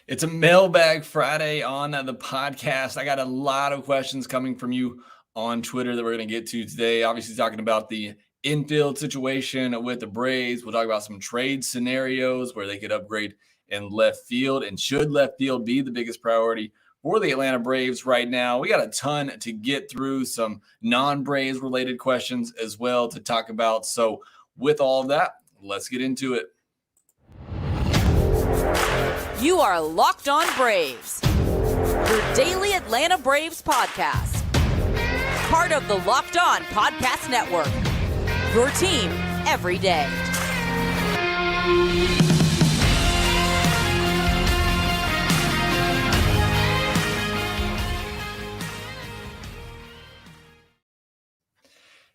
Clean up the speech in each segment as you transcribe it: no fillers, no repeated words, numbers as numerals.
It's a Mailbag Friday on the podcast. I got a lot of questions coming from you on Twitter that we're going to get to today. Obviously, talking about the infield situation with the Braves. We'll talk about some trade scenarios where they could upgrade in left field. And should left field be the biggest priority for the Atlanta Braves right now? We got a ton to get through, some non-Braves related questions as well to talk about. So with all of that, let's get into it. You are Locked On Braves, your daily Atlanta Braves podcast. Part of the Locked On Podcast Network, your team every day.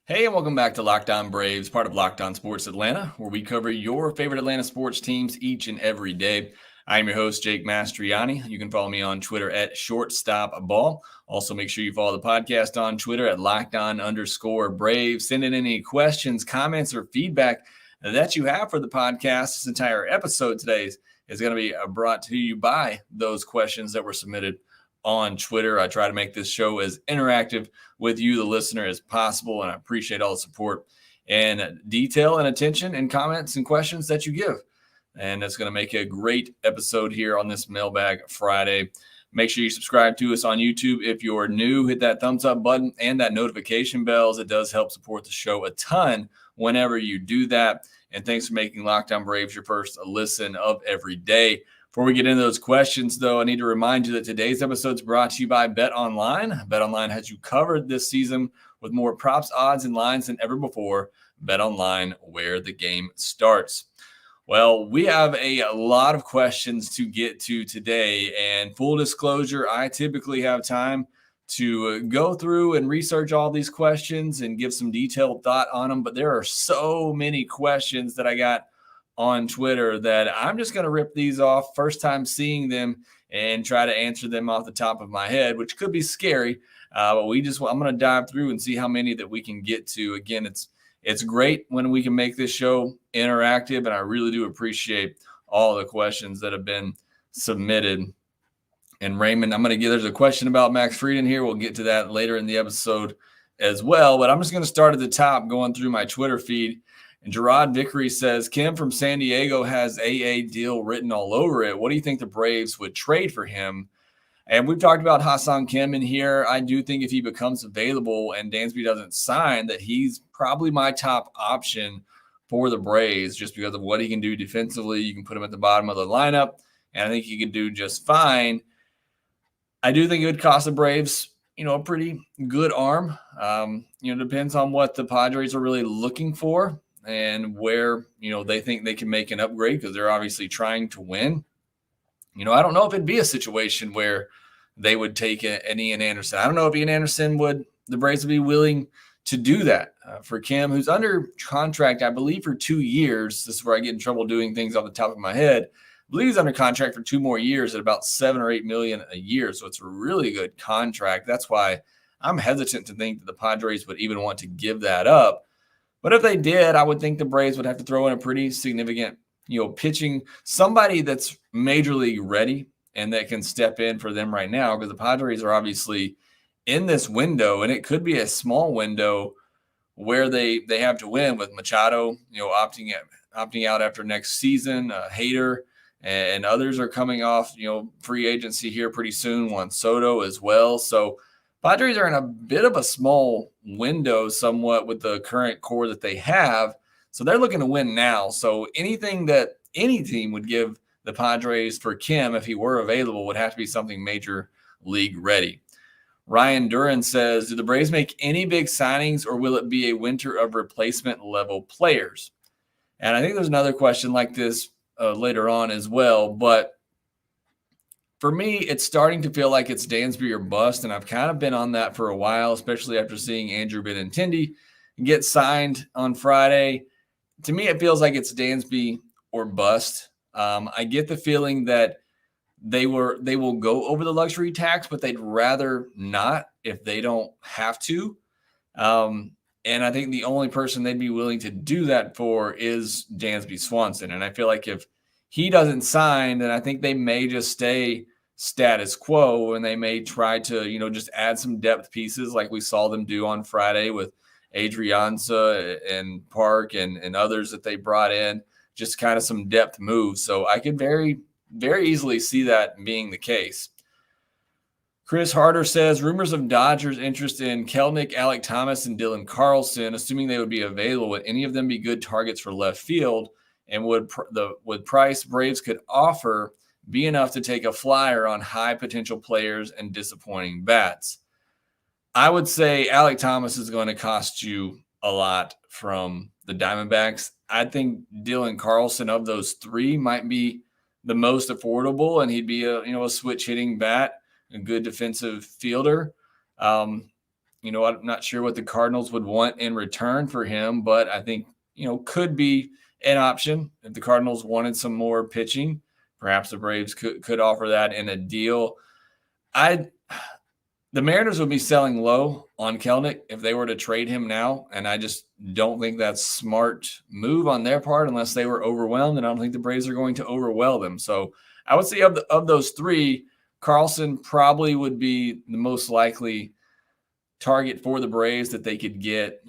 Hey, and welcome back to Locked On Braves, part of Locked On Sports Atlanta, where we cover your favorite Atlanta sports teams each and every day. I'm your host, Jake Mastriani. You can follow me on Twitter at shortstopball. Also, make sure you follow the podcast on Twitter at LockedOn_Braves. Send in any questions, comments, or feedback that you have for the podcast. This entire episode today is going to be brought to you by those questions that were submitted on Twitter. I try to make this show as interactive with you, the listener, as possible, and I appreciate all the support and detail and attention and comments and questions that you give. And that's going to make a great episode here on this Mailbag Friday. Make sure you subscribe to us on YouTube. If you're new, hit that thumbs up button and that notification bell. It does help support the show a ton whenever you do that. And thanks for making Locked On Braves your first listen of every day. Before we get into those questions, though, I need to remind you that today's episode is brought to you by BetOnline. BetOnline has you covered this season with more props, odds, and lines than ever before. BetOnline, where the game starts. Well, we have a lot of questions to get to today, and full disclosure, I typically have time to go through and research all these questions and give some detailed thought on them, but there are so many questions that I got on Twitter that I'm just going to rip these off first time seeing them and try to answer them off the top of my head, which could be scary, but I'm going to dive through and see how many that we can get to. Again, it's great when we can make this show interactive, and I really do appreciate all the questions that have been submitted. And Raymond, there's a question about Max Fried in here. We'll get to that later in the episode as well, but I'm just going to start at the top going through my Twitter feed. And Gerard Vickery says, Kim from San Diego has AA deal written all over it. What do you think the Braves would trade for him? And we've talked about Ha-Seong Kim in here. I do think if he becomes available and Dansby doesn't sign, that he's probably my top option for the Braves just because of what he can do defensively. You can put him at the bottom of the lineup, and I think he could do just fine. I do think it would cost the Braves, a pretty good arm. Depends on what the Padres are really looking for and where, they think they can make an upgrade because they're obviously trying to win. I don't know if it'd be a situation where they would take an Ian Anderson. I don't know if Ian Anderson the Braves would be willing to do that for Kim, who's under contract, I believe, for 2 years. This is where I get in trouble doing things off the top of my head. I believe he's under contract for 2 more years at about $7 or $8 million a year. So it's a really good contract. That's why I'm hesitant to think that the Padres would even want to give that up. But if they did, I would think the Braves would have to throw in a pretty significant pitching, somebody that's major league ready and that can step in for them right now, because the Padres are obviously in this window, and it could be a small window where they have to win with Machado, opting out after next season. Hader and others are coming off, free agency here pretty soon. Juan Soto as well. So Padres are in a bit of a small window somewhat with the current core that they have. So they're looking to win now. So anything that any team would give the Padres for Kim, if he were available, would have to be something major league ready. Ryan Duran says, do the Braves make any big signings, or will it be a winter of replacement level players? And I think there's another question like this later on as well. But for me, it's starting to feel like it's Dansby or bust. And I've kind of been on that for a while, especially after seeing Andrew Benintendi get signed on Friday. To me, it feels like it's Dansby or bust. I get the feeling that they will go over the luxury tax, but they'd rather not if they don't have to. And I think the only person they'd be willing to do that for is Dansby Swanson. And I feel like if he doesn't sign, then I think they may just stay status quo, and they may try to, just add some depth pieces like we saw them do on Friday with Adrianza and Park and others that they brought in, just kind of some depth moves. So I could very, very easily see that being the case. Chris Harder says rumors of Dodgers interest in Kelenic, Alec Thomas, and Dylan Carlson, assuming they would be available. Would any of them be good targets for left field? And would price Braves could offer be enough to take a flyer on high potential players and disappointing bats? I would say Alec Thomas is going to cost you a lot from the Diamondbacks. I think Dylan Carlson of those three might be the most affordable, and he'd be a switch hitting bat, a good defensive fielder. I'm not sure what the Cardinals would want in return for him, but I think, could be an option if the Cardinals wanted some more pitching. Perhaps the Braves could offer that in a deal. The Mariners would be selling low on Kelenic if they were to trade him now, and I just don't think that's a smart move on their part unless they were overwhelmed, and I don't think the Braves are going to overwhelm them. So I would say of those three, Carlson probably would be the most likely target for the Braves that they could get,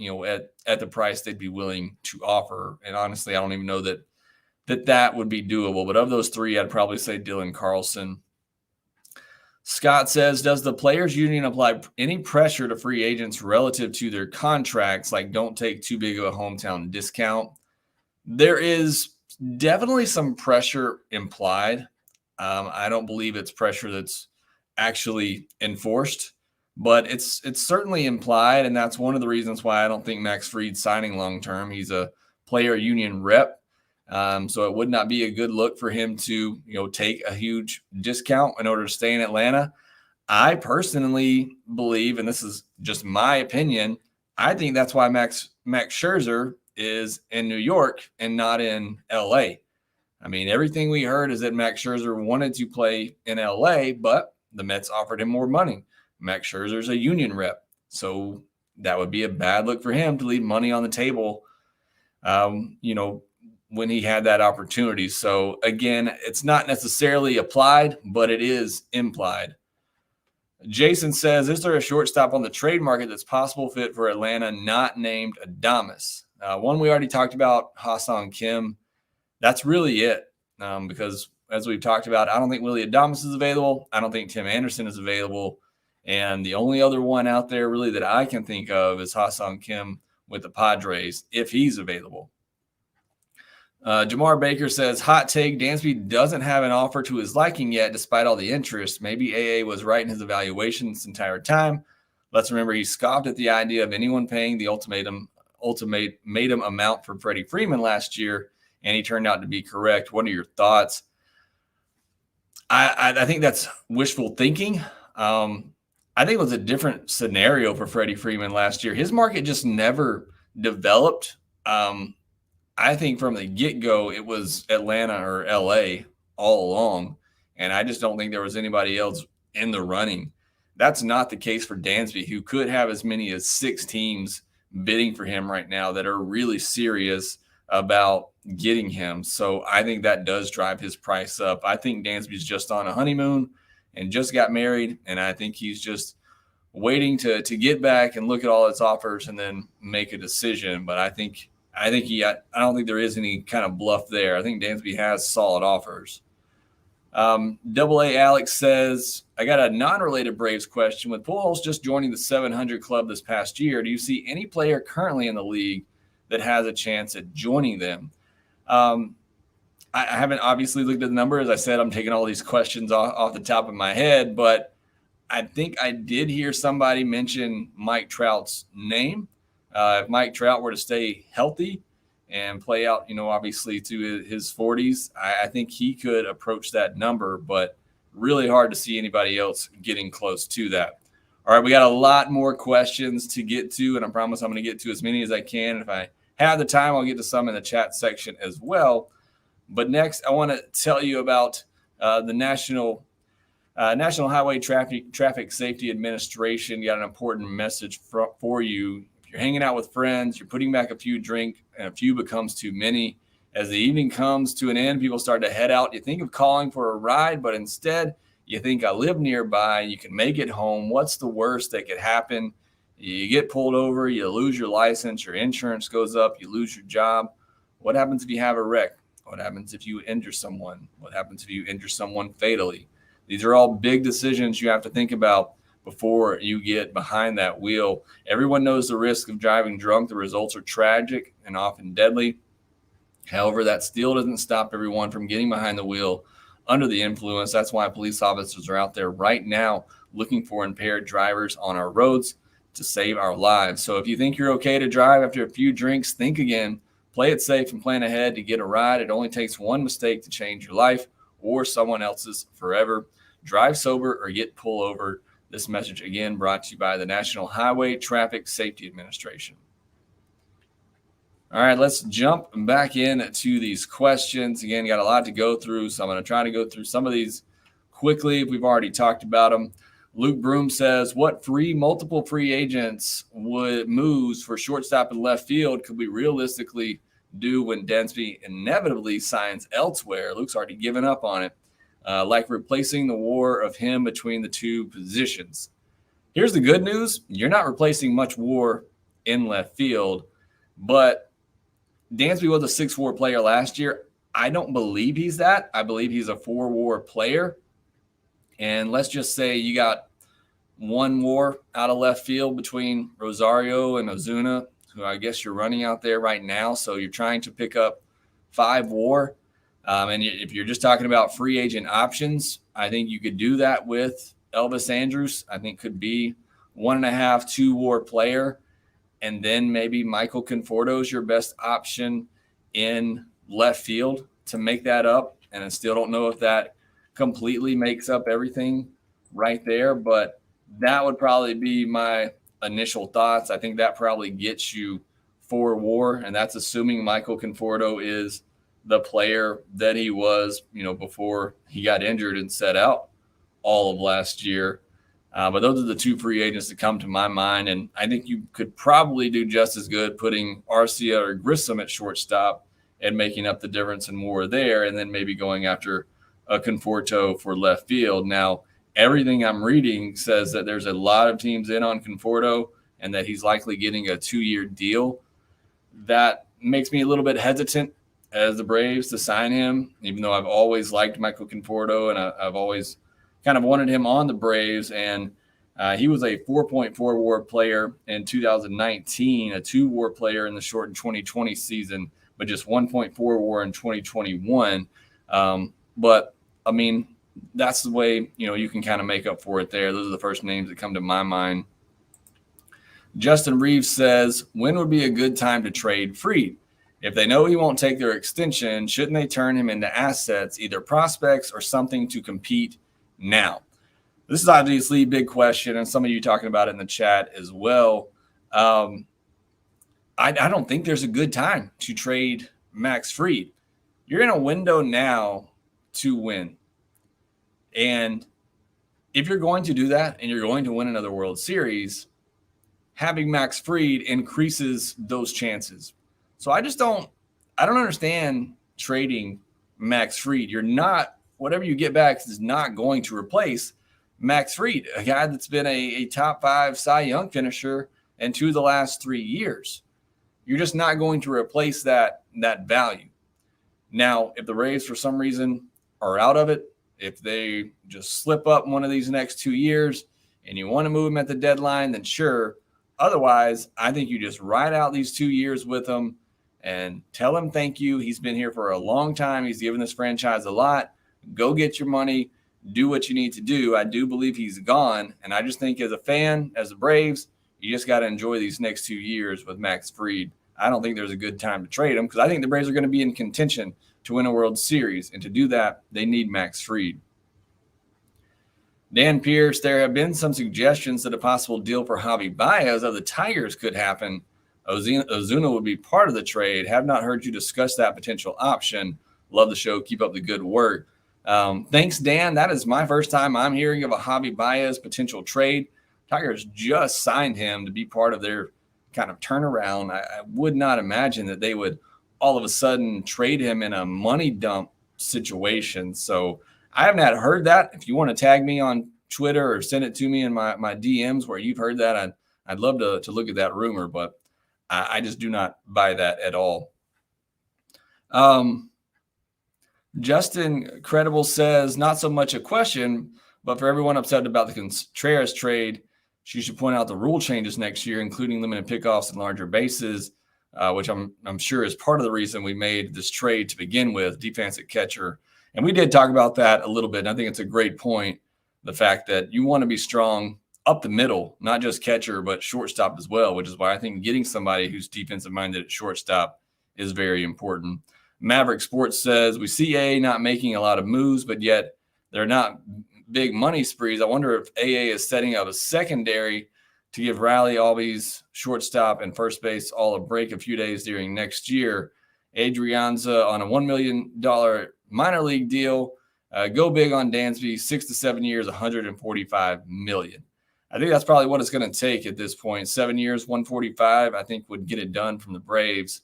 at the price they'd be willing to offer. And honestly, I don't even know that would be doable. But of those three, I'd probably say Dylan Carlson. Scott says, does the players union apply any pressure to free agents relative to their contracts, like don't take too big of a hometown discount? There is definitely some pressure implied. I don't believe it's pressure that's actually enforced, but it's certainly implied, and that's one of the reasons why I don't think Max Fried's signing long-term. He's a player union rep, so it would not be a good look for him to take a huge discount in order to stay in Atlanta. I personally believe, and this is just my opinion, I think that's why Max Scherzer is in New York and not in L.A. I mean, everything we heard is that Max Scherzer wanted to play in L.A., but the Mets offered him more money. Max Scherzer's a union rep, so that would be a bad look for him to leave money on the table, when he had that opportunity. So, again, it's not necessarily applied, but it is implied. Jason says, is there a shortstop on the trade market that's possible fit for Atlanta not named Adames? One we already talked about, Ha-Seong Kim. That's really it, because as we've talked about, I don't think Willy Adames is available. I don't think Tim Anderson is available. And the only other one out there really that I can think of is Ha-Seong Kim with the Padres, if he's available. Jamar Baker says, hot take, Dansby doesn't have an offer to his liking yet, despite all the interest. Maybe AA was right in his evaluation this entire time. Let's remember he scoffed at the idea of anyone paying the ultimatum amount for Freddie Freeman last year, and he turned out to be correct. What are your thoughts? I think that's wishful thinking. I think it was a different scenario for Freddie Freeman last year. His market just never developed. I think from the get-go, it was Atlanta or LA all along, and I just don't think there was anybody else in the running. That's not the case for Dansby, who could have as many as 6 teams bidding for him right now that are really serious about getting him. So I think that does drive his price up. I think Dansby's just on a honeymoon and just got married, and I think he's just waiting to get back and look at all his offers and then make a decision. But I don't think there is any kind of bluff there. I think Dansby has solid offers. Double A Alex says, I got a non-related Braves question. With Pujols just joining the 700 club this past year, do you see any player currently in the league that has a chance at joining them? I haven't obviously looked at the number. As I said, I'm taking all these questions off the top of my head, but I think I did hear somebody mention Mike Trout's name. If Mike Trout were to stay healthy and play out, obviously to his 40s, I think he could approach that number, but really hard to see anybody else getting close to that. All right, we got a lot more questions to get to, and I promise I'm going to get to as many as I can. If I have the time, I'll get to some in the chat section as well. But next, I want to tell you about the National Highway Traffic Safety Administration. Got an important message for you. If you're hanging out with friends, you're putting back a few drinks, and a few becomes too many, As the evening comes to an end, people start to head out. You think of calling for a ride, but instead you think, I live nearby. You can make it home. What's the worst that could happen? You get pulled over, you lose your license, your insurance goes up, you lose your job. What happens if you have a wreck? What happens if you injure someone? What happens if you injure someone fatally? These are all big decisions you have to think about before you get behind that wheel. Everyone knows the risk of driving drunk. The results are tragic and often deadly. However, that still doesn't stop everyone from getting behind the wheel under the influence. That's why police officers are out there right now looking for impaired drivers on our roads to save our lives. So if you think you're okay to drive after a few drinks, think again. Play it safe and plan ahead to get a ride. It only takes one mistake to change your life or someone else's forever. Drive sober or get pulled over. This message, again, brought to you by the National Highway Traffic Safety Administration. All right, let's jump back into these questions. Again, got a lot to go through, so I'm going to try to go through some of these quickly if we've already talked about them. Luke Broom says, what multiple free agents would moves for shortstop and left field could we realistically do when Dansby inevitably signs elsewhere? Luke's already given up on it, like replacing the war of him between the two positions. Here's the good news. You're not replacing much war in left field, but Dansby was a 6-WAR player last year. I don't believe he's that. I believe he's a 4-WAR player. And let's just say you got 1 WAR out of left field between Rosario and Ozuna, who I guess you're running out there right now. So you're trying to pick up 5 WAR. And if you're just talking about free agent options, I think you could do that with Elvis Andrus. I think could be 1.5, 2 WAR player. And then maybe Michael Conforto is your best option in left field to make that up. And I still don't know if that completely makes up everything right there, but that would probably be my initial thoughts. I think that probably gets you 4 WAR, and that's assuming Michael Conforto is the player that he was, before he got injured and set out all of last year. But those are the 2 free agents that come to my mind, and I think you could probably do just as good putting Arcia or Grissom at shortstop and making up the difference and more there, and then maybe going after a Conforto for left field. Now, everything I'm reading says that there's a lot of teams in on Conforto and that he's likely getting a 2-year deal. That makes me a little bit hesitant as the Braves to sign him, even though I've always liked Michael Conforto and I've always kind of wanted him on the Braves. And he was a 4.4 WAR player in 2019, a 2 WAR player in the shortened 2020 season, but just 1.4 WAR in 2021. But I mean, that's the way, you can kind of make up for it there. Those are the first names that come to my mind. Justin Reeves says, when would be a good time to trade Fried? If they know he won't take their extension, shouldn't they turn him into assets, either prospects or something to compete now? This is obviously a big question, and some of you talking about it in the chat as well. I don't think there's a good time to trade Max Fried. You're in a window now to win. And if you're going to do that and you're going to win another World Series, having Max Fried increases those chances. So I don't understand trading Max Fried. Whatever you get back is not going to replace Max Fried, a guy that's been a top 5 Cy Young finisher in 2 of the last 3 years. You're just not going to replace that value. Now, if the Braves for some reason are out of it, if they just slip up one of these next 2 years and you want to move him at the deadline, then sure. Otherwise, I think you just ride out these 2 years with him and tell him thank you. He's been here for a long time. He's given this franchise a lot. Go get your money. Do what you need to do. I do believe he's gone. And I just think as a fan, as the Braves, you just got to enjoy these next 2 years with Max Fried. I don't think there's a good time to trade him because I think the Braves are going to be in contention to win a World Series. And to do that, they need Max Fried. Dan Pierce, there have been some suggestions that a possible deal for Javi Baez of the Tigers could happen. Ozuna would be part of the trade. Have not heard you discuss that potential option. Love the show. Keep up the good work. Thanks, Dan. That is my first time I'm hearing of a Javi Baez potential trade. Tigers just signed him to be part of their kind of turnaround. I would not imagine that they would all of a sudden trade him in a money dump situation. So I haven't heard that. If you want to tag me on Twitter or send it to me in my DMs where you've heard that, I'd love to look at that rumor, but I just do not buy that at all. Justin Credible says, not so much a question, but for everyone upset about the Contreras trade, she should point out the rule changes next year, including limited pickoffs and larger bases, which I'm sure is part of the reason we made this trade to begin with, defensive catcher. And we did talk about that a little bit, and I think it's a great point, the fact that you want to be strong up the middle, not just catcher, but shortstop as well, which is why I think getting somebody who's defensive-minded at shortstop is very important. Maverick Sports says, we see AA not making a lot of moves, but yet they're not big money sprees. I wonder if AA is setting up a secondary to give Riley, Albies, shortstop, and first base all a break a few days during next year. Adrianza on a $1 million minor league deal. Go big on Dansby, 6 to 7 years, $145 million. I think that's probably what it's going to take at this point. 7 years, 145, I think would get it done from the Braves.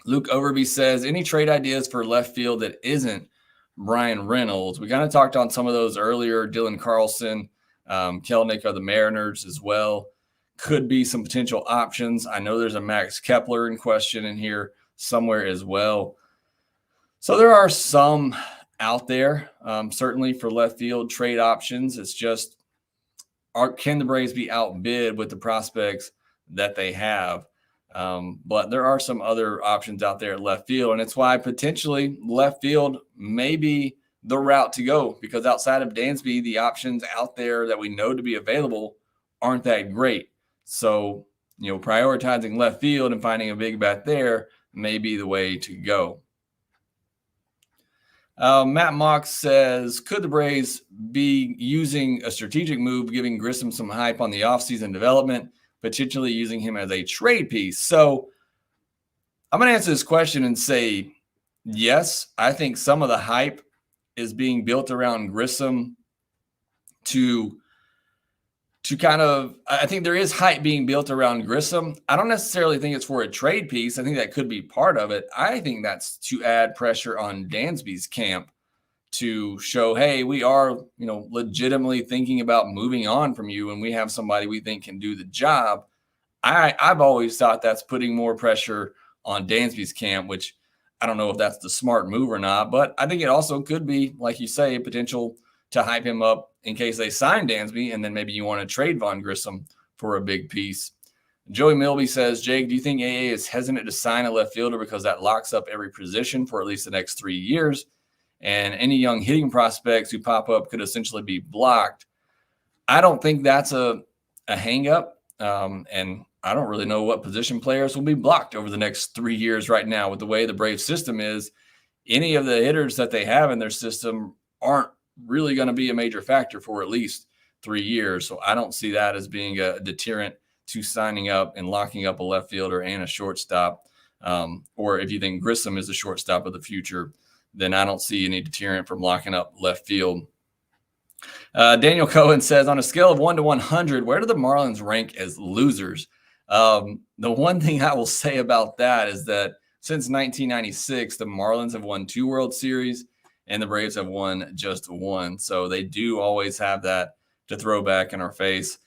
Luke Overby says, any trade ideas for left field that isn't Brian Reynolds? We kind of talked on some of those earlier. Dylan Carlson, Kelnick of the Mariners as well. Could be some potential options. I know there's a Max Kepler in question in here somewhere as well. So there are some out there, certainly for left field trade options. It's just, can the Braves be outbid with the prospects that they have? But there are some other options out there at left field, and it's why potentially left field may be the route to go, because outside of Dansby, the options out there that we know to be available aren't that great. So, prioritizing left field and finding a big bat there may be the way to go. Matt Mox says, could the Braves be using a strategic move, giving Grissom some hype on the offseason development, potentially using him as a trade piece? So I'm going to answer this question and say, yes, I think some of the hype is being built around Grissom I think there is hype being built around Grissom. I don't necessarily think it's for a trade piece. I think that could be part of it. I think that's to add pressure on Dansby's camp to show, hey, we are, legitimately thinking about moving on from you, and we have somebody we think can do the job. I've always thought that's putting more pressure on Dansby's camp, which I don't know if that's the smart move or not, but I think it also could be, like you say, potential to hype him up in case they sign Dansby, and then maybe you want to trade Von Grissom for a big piece. Joey Milby says, Jake, do you think AA is hesitant to sign a left fielder because that locks up every position for at least the next 3 years? And any young hitting prospects who pop up could essentially be blocked. I don't think that's a hang-up, and I don't really know what position players will be blocked over the next 3 years right now with the way the Braves system is. Any of the hitters that they have in their system aren't really going to be a major factor for at least 3 years. So I don't see that as being a deterrent to signing up and locking up a left fielder and a shortstop. Or if you think Grissom is the shortstop of the future, then I don't see any deterrent from locking up left field. Daniel Cohen says, on a scale of 1 to 100, where do the Marlins rank as losers? The one thing I will say about that is that since 1996, the Marlins have won 2 World Series and the Braves have won just 1. So they do always have that to throw back in our face.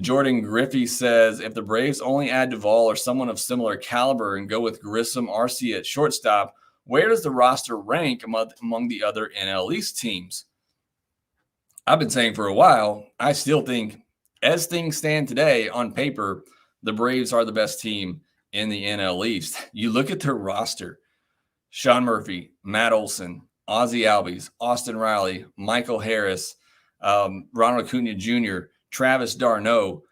Jordan Griffey says, if the Braves only add Duvall or someone of similar caliber and go with Grissom, RC at shortstop, where does the roster rank among the other NL East teams? I've been saying for a while, I still think, as things stand today on paper, the Braves are the best team in the NL East. You look at their roster: Sean Murphy, Matt Olson, Ozzie Albies, Austin Riley, Michael Harris, Ronald Acuna Jr., Travis d'Arnaud.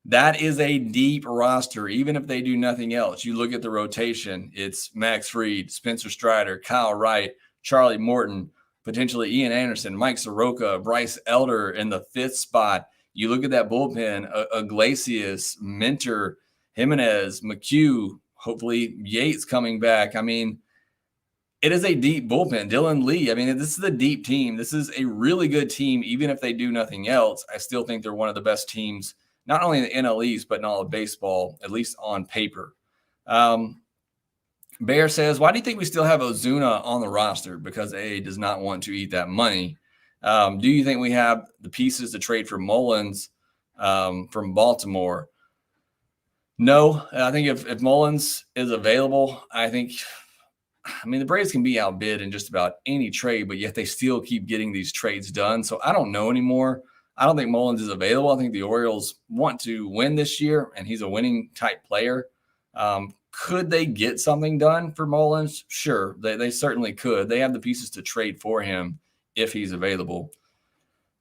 That is a deep roster, even if they do nothing else. You look at the rotation, it's Max Fried, Spencer Strider, Kyle Wright, Charlie Morton, potentially Ian Anderson, Mike Soroka, Bryce Elder in the 5th spot. You look at that bullpen, Iglesias, Minter, Jimenez, McHugh, hopefully Yates coming back. I mean, it is a deep bullpen. Dylan Lee, I mean, this is a deep team. This is a really good team, even if they do nothing else. I still think they're one of the best teams, not only in the NL East, but in all of baseball, at least on paper. Bear says, why do you think we still have Ozuna on the roster? Because AA does not want to eat that money. Do you think we have the pieces to trade for Mullins from Baltimore? No, I think if Mullins is available, the Braves can be outbid in just about any trade, but yet they still keep getting these trades done. So I don't know anymore. I don't think Mullins is available. I think the Orioles want to win this year, and he's a winning type player. Could they get something done for Mullins? Sure, they certainly could. They have the pieces to trade for him if he's available.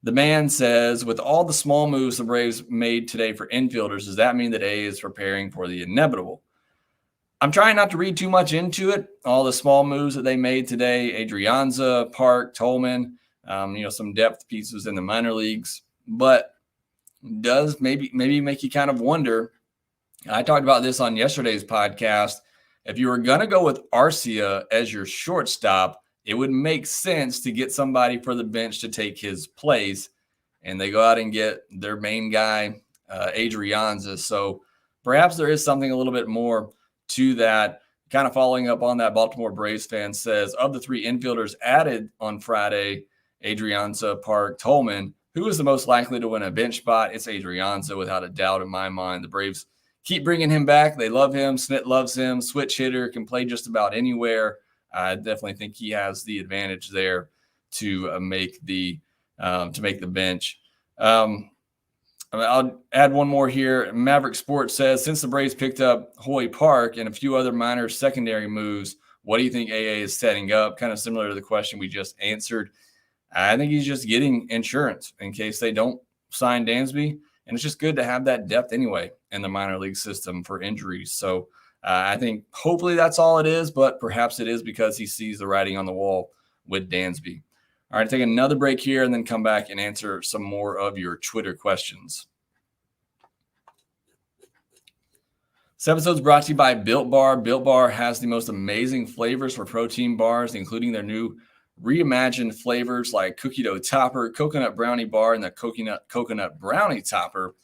The man says, with all the small moves the Braves made today for infielders, does that mean that A is preparing for the inevitable? I'm trying not to read too much into it. All the small moves that they made today, Adrianza, Park, Tolman, some depth pieces in the minor leagues, but does maybe make you kind of wonder. I talked about this on yesterday's podcast. If you were going to go with Arcia as your shortstop, it would make sense to get somebody for the bench to take his place, and they go out and get their main guy, Adrianza. So perhaps there is something a little bit more to that. Kind of following up on that, Baltimore Braves fan says, of the three infielders added on Friday, Adrianza, Park, Tolman, who is the most likely to win a bench spot? It's Adrianza, without a doubt in my mind. The Braves keep bringing him back. They love him. Snit loves him. Switch hitter, can play just about anywhere. I definitely think he has the advantage there to make the bench. I'll add one more here. Maverick Sports says, since the Braves picked up Hoy Park and a few other minor secondary moves, what do you think AA is setting up? Kind of similar to the question we just answered. I think he's just getting insurance in case they don't sign Dansby. And it's just good to have that depth anyway in the minor league system for injuries. So I think hopefully that's all it is, but perhaps it is because he sees the writing on the wall with Dansby. All right, take another break here and then come back and answer some more of your Twitter questions. This episode is brought to you by Built Bar. Built Bar has the most amazing flavors for protein bars, including their new reimagined flavors like cookie dough topper, coconut brownie bar, and the coconut brownie topper.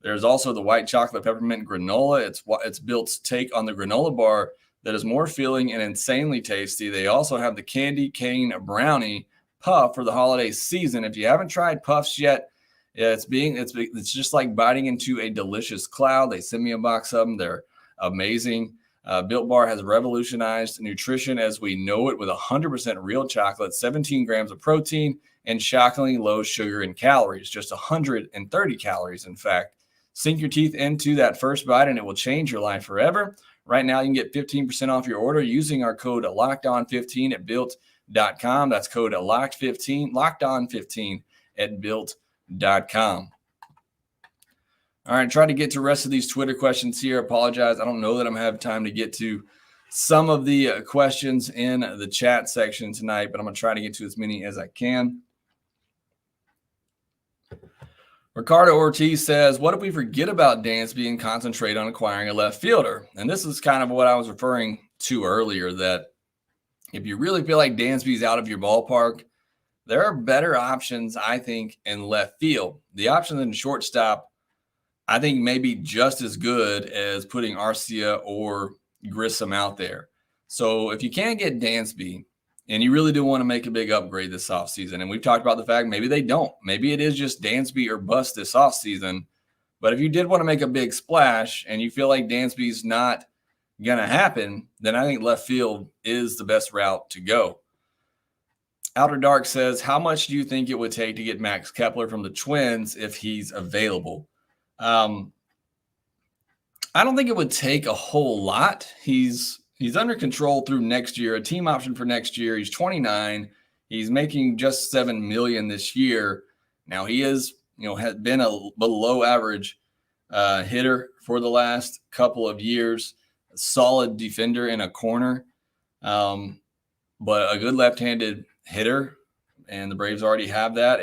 There's also the white chocolate peppermint granola. It's Built's take on the granola bar that is more filling and insanely tasty. They also have the candy cane brownie puff for the holiday season. If you haven't tried puffs yet, it's just like biting into a delicious cloud. They sent me a box of them. They're amazing. Built Bar has revolutionized nutrition as we know it with 100% real chocolate, 17 grams of protein, and shockingly low sugar and calories, just 130 calories, in fact. Sink your teeth into that first bite and it will change your life forever. Right now, you can get 15% off your order using our code LOCKEDON15 at Built.com. That's code LOCKEDON15 at Built.com. All right, try to get to the rest of these Twitter questions here. Apologize. I don't know that I'm going to have time to get to some of the questions in the chat section tonight, but I'm going to try to get to as many as I can. Ricardo Ortiz says, what if we forget about Dansby and concentrate on acquiring a left fielder? And this is kind of what I was referring to earlier, that if you really feel like Dansby's out of your ballpark, there are better options, I think, in left field. The options in shortstop, I think, may be just as good as putting Arcia or Grissom out there. So if you can't get Dansby, and you really do want to make a big upgrade this offseason, and we've talked about the fact maybe they don't. Maybe it is just Dansby or bust this offseason. But if you did want to make a big splash and you feel like Dansby's not going to happen, then I think left field is the best route to go. Outer Dark says, how much do you think it would take to get Max Kepler from the Twins if he's available? I don't think it would take a whole lot. He's under control through next year, a team option for next year. He's 29. He's making just $7 million this year. Now he is, has been a below average hitter for the last couple of years. A solid defender in a corner, but a good left-handed hitter, and the Braves already have that.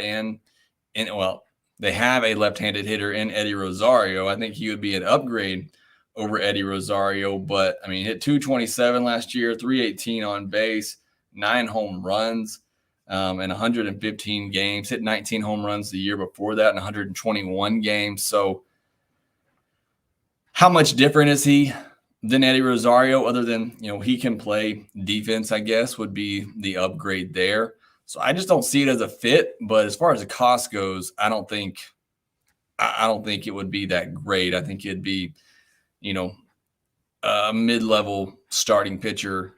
They have a left-handed hitter in Eddie Rosario. I think he would be an upgrade over Eddie Rosario, but hit 227 last year, 318 on base, 9 home runs, in 115 games, hit 19 home runs the year before that in 121 games. So how much different is he? than Eddie Rosario, other than, he can play defense, I guess, would be the upgrade there. So I just don't see it as a fit. But as far as the cost goes, I don't think it would be that great. I think it'd be, a mid-level starting pitcher,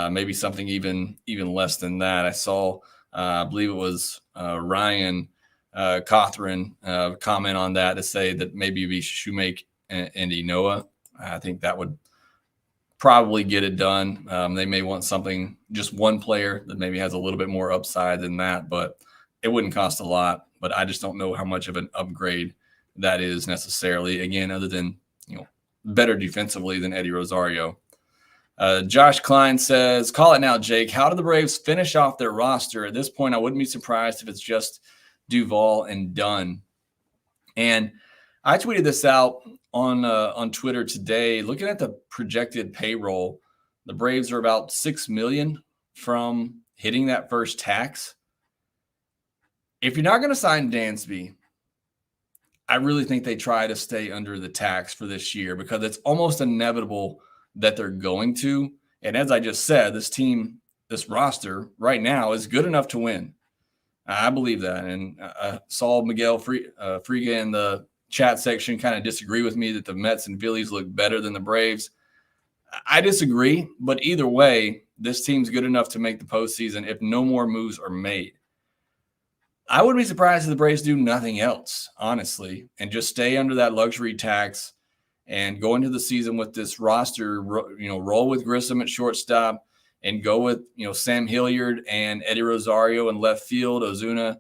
maybe something even less than that. I saw, I believe it was Ryan Cothran comment on that to say that maybe we should make Andy Noah. I think that would probably get it done. They may want something, just one player that maybe has a little bit more upside than that, but it wouldn't cost a lot. But I just don't know how much of an upgrade that is necessarily, again, other than, better defensively than Eddie Rosario. Josh Klein says, call it now, Jake. How do the Braves finish off their roster? At this point, I wouldn't be surprised if it's just Duvall and Dunn. And I tweeted this out on Twitter today. Looking at the projected payroll, the Braves are about $6 million from hitting that first tax. If you're not going to sign Dansby, I really think they try to stay under the tax for this year, because it's almost inevitable that they're going to. And as I just said, this team, this roster right now is good enough to win. I believe that. And I saw Miguel Friga in the chat section kind of disagree with me that the Mets and Phillies look better than the Braves. I disagree, but either way, this team's good enough to make the postseason if no more moves are made. I wouldn't be surprised if the Braves do nothing else, honestly, and just stay under that luxury tax and go into the season with this roster, roll with Grissom at shortstop and go with, Sam Hilliard and Eddie Rosario in left field, Ozuna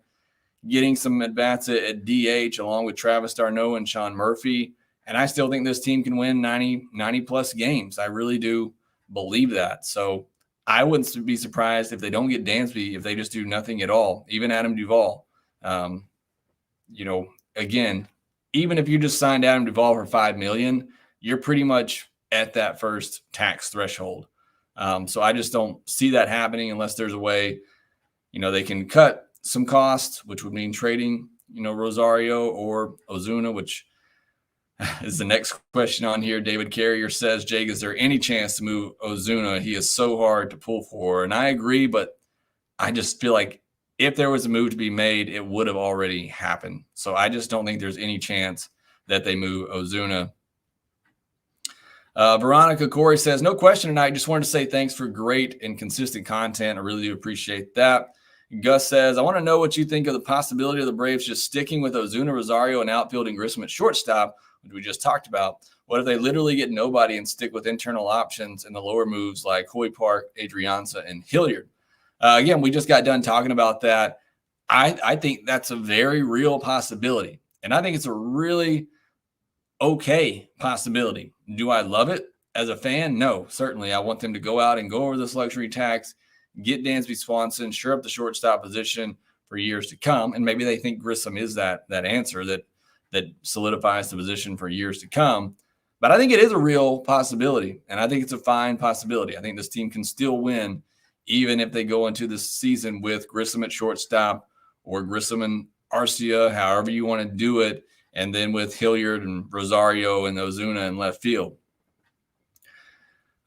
getting some at-bats at DH along with Travis d'Arnaud and Sean Murphy. And I still think this team can win 90-plus games. I really do believe that. So I wouldn't be surprised if they don't get Dansby, if they just do nothing at all, even Adam Duvall. Again, even if you just signed Adam Duvall for $5 million, you're pretty much at that first tax threshold. So I just don't see that happening unless there's a way, they can cut some costs, which would mean trading, Rosario or Ozuna, which is the next question on here. David Carrier says, Jake, is there any chance to move Ozuna? He is so hard to pull for. And I agree, but I just feel like if there was a move to be made, it would have already happened. So I just don't think there's any chance that they move Ozuna. Veronica Corey says, no question tonight. Just wanted to say thanks for great and consistent content. I really do appreciate that. Gus says, I want to know what you think of the possibility of the Braves just sticking with Ozuna, Rosario, and outfield and Grissom at shortstop, which we just talked about. What if they literally get nobody and stick with internal options in the lower moves like Hoy Park, Adrianza, and Hilliard? Again, we just got done talking about that. I think that's a very real possibility. And I think it's a really okay possibility. Do I love it as a fan? No, certainly. I want them to go out and go over this luxury tax, get Dansby Swanson, shore up the shortstop position for years to come. And maybe they think Grissom is that answer that solidifies the position for years to come. But I think it is a real possibility, and I think it's a fine possibility. I think this team can still win even if they go into this season with Grissom at shortstop or Grissom and Arcia, however you want to do it, and then with Hilliard and Rosario and Ozuna in left field.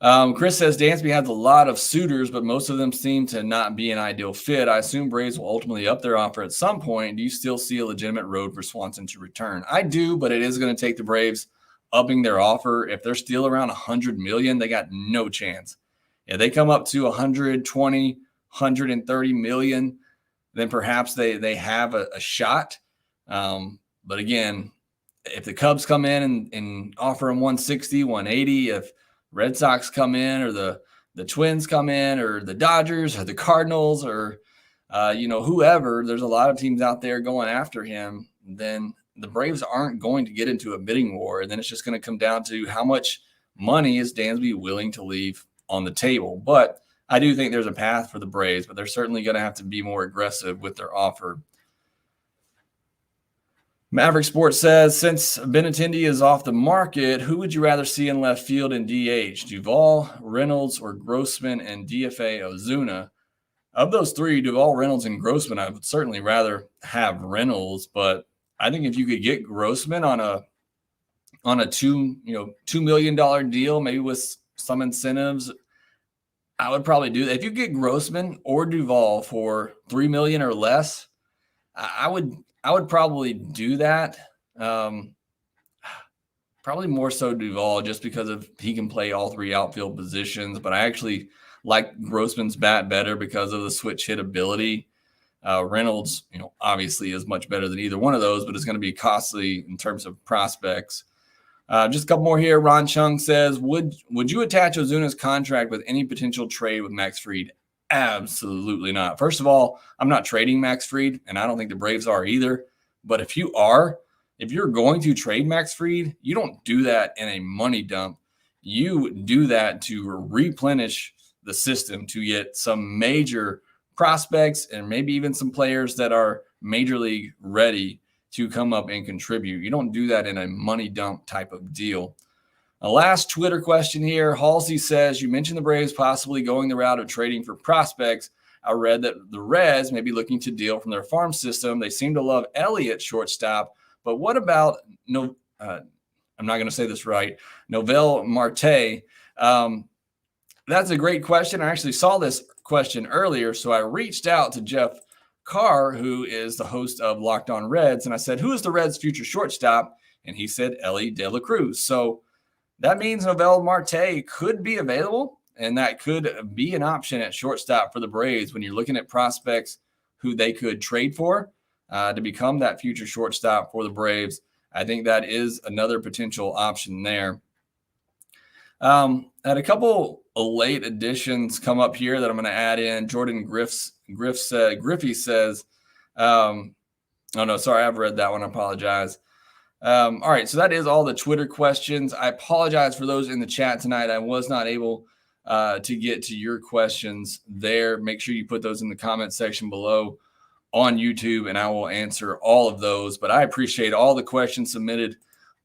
Chris says Dansby has a lot of suitors, but most of them seem to not be an ideal fit. I assume Braves will ultimately up their offer at some point. Do you still see a legitimate road for Swanson to return? I do, but it is going to take the Braves upping their offer. If they're still around $100 million, they got no chance. If they come up to 120, 130 million, then perhaps they have a shot. But again, if the Cubs come in and offer them 160, 180, if Red Sox come in or the Twins come in or the Dodgers or the Cardinals or, whoever, there's a lot of teams out there going after him, then the Braves aren't going to get into a bidding war. And then it's just going to come down to how much money is Dansby willing to leave on the table. But I do think there's a path for the Braves, but they're certainly going to have to be more aggressive with their offer. Maverick Sports says, since Benintendi is off the market, who would you rather see in left field and DH? Duvall, Reynolds, or Grossman and DFA Ozuna? Of those three, Duvall, Reynolds, and Grossman, I would certainly rather have Reynolds, but I think if you could get Grossman on a on a $2 million deal, maybe with some incentives, I would probably do that. If you get Grossman or Duvall for $3 million or less, I would probably do that. Probably more so Duvall, just because of he can play all three outfield positions. But I actually like Grossman's bat better because of the switch hit ability. Reynolds, obviously is much better than either one of those, but it's going to be costly in terms of prospects. Just a couple more here. Ron Chung says, would you attach Ozuna's contract with any potential trade with Max Fried? Absolutely not. First of all, I'm not trading Max Fried, and I don't think the Braves are either. But if you're going to trade Max Fried, you don't do that in a money dump. You do that to replenish the system, to get some major prospects and maybe even some players that are major league ready to come up and contribute. You don't do that in a money dump type of deal. A last Twitter question here. Halsey says, you mentioned the Braves possibly going the route of trading for prospects. I read that the Reds may be looking to deal from their farm system. They seem to love Elliott shortstop, but what about I'm not going to say this right, Noel Marte? That's a great question. I actually saw this question earlier, so I reached out to Jeff Carr, who is the host of Locked On Reds, and I said, who is the Reds' future shortstop? And he said Elly De La Cruz. So that means Noel Marte could be available, and that could be an option at shortstop for the Braves when you're looking at prospects who they could trade for to become that future shortstop for the Braves. I think that is another potential option there. Had a couple of late additions come up here that I'm going to add in. Jordan Griffey says, oh no, sorry, I've read that one. I apologize. All right, so that is all the Twitter questions. I apologize for those in the chat tonight. I was not able to get to your questions there. Make sure you put those in the comment section below on YouTube, and I will answer all of those. But I appreciate all the questions submitted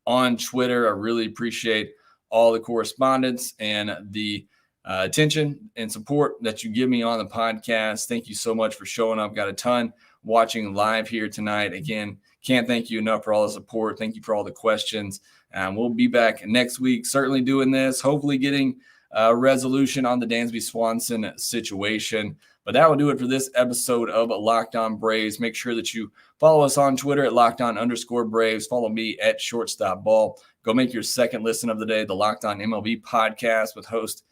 on Twitter. I really appreciate all the correspondence and the attention and support that you give me on the podcast. Thank you so much for showing up. Got a ton watching live here tonight. Again, can't thank you enough for all the support. Thank you for all the questions. We'll be back next week, certainly doing this, hopefully getting a resolution on the Dansby Swanson situation. But that will do it for this episode of Locked On Braves. Make sure that you follow us on Twitter at LockedOn_Braves. Follow me at ShortstopBall. Go make your second listen of the day, the Locked On MLB podcast with host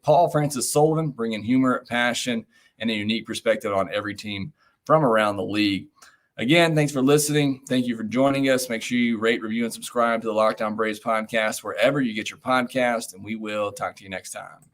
Paul Francis Sullivan, bringing humor, passion, and a unique perspective on every team from around the league. Again, thanks for listening. Thank you for joining us. Make sure you rate, review, and subscribe to the Locked On Braves podcast wherever you get your podcast, and we will talk to you next time.